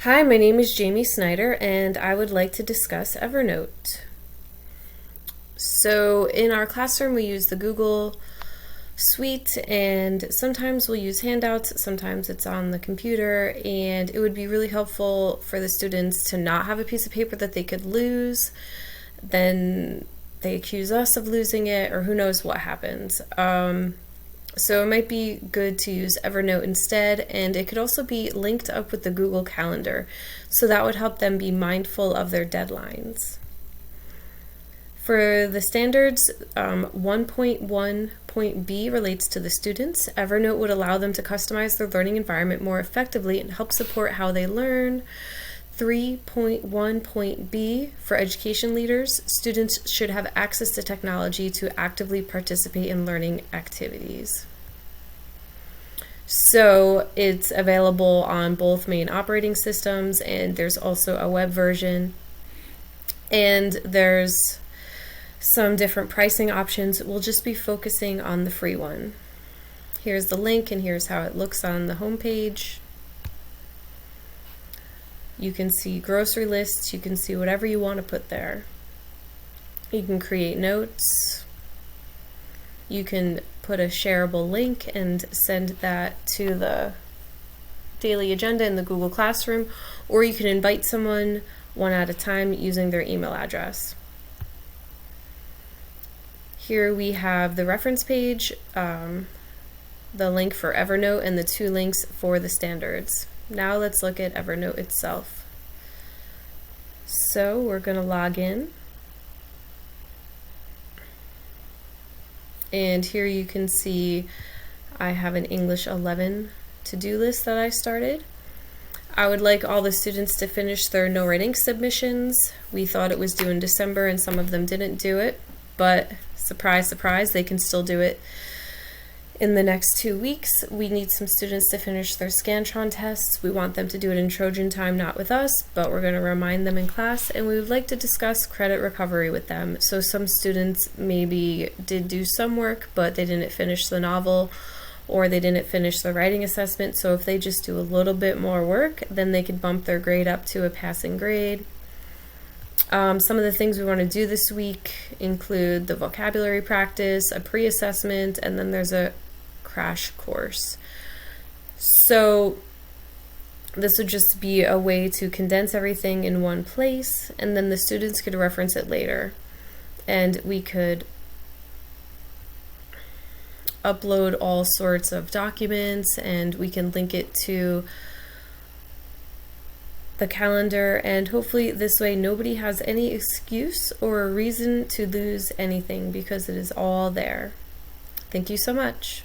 Hi, my name is Jamie Snyder, and I would like to discuss Evernote. So, in our classroom, we use the Google Suite, and sometimes we'll use handouts, sometimes it's on the computer, and it would be really helpful for the students to not have a piece of paper that they could lose. Then they accuse us of losing it, or who knows what happens. So it might be good to use Evernote instead, and it could also be linked up with the Google Calendar, so that would help them be mindful of their deadlines. For the standards, 1.1.b relates to the students. Evernote would allow them to customize their learning environment more effectively and help support how they learn. 3.1.b for education leaders, students should have access to technology to actively participate in learning activities. So it's available on both main operating systems, and there's also a web version, and there's some different pricing options. We'll just be focusing on the free one. Here's the link, and here's how it looks on the home page. You can see grocery lists, you can see whatever you want to put there. You can create notes. You can put a shareable link and send that to the daily agenda in the Google Classroom, or you can invite someone one at a time using their email address. Here we have the reference page, the link for Evernote, and the two links for the standards. Now let's look at Evernote itself. So we're going to log in. And here you can see I have an English 11 to-do list that I started. I would like all the students to finish their no writing submissions. We thought it was due in December and some of them didn't do it, but surprise, surprise, they can still do it in the next 2 weeks. We need some students to finish their Scantron tests. We want them to do it in Trojan time, not with us, but we're going to remind them in class, and we would like to discuss credit recovery with them. So some students maybe did do some work, but they didn't finish the novel, or they didn't finish the writing assessment. So if they just do a little bit more work, then they can bump their grade up to a passing grade. Some of the things we want to do this week include the vocabulary practice, a pre-assessment, and then there's a crash course. So this would just be a way to condense everything in one place, and then the students could reference it later. And we could upload all sorts of documents, and we can link it to the calendar, and hopefully this way nobody has any excuse or a reason to lose anything because it is all there. Thank you so much.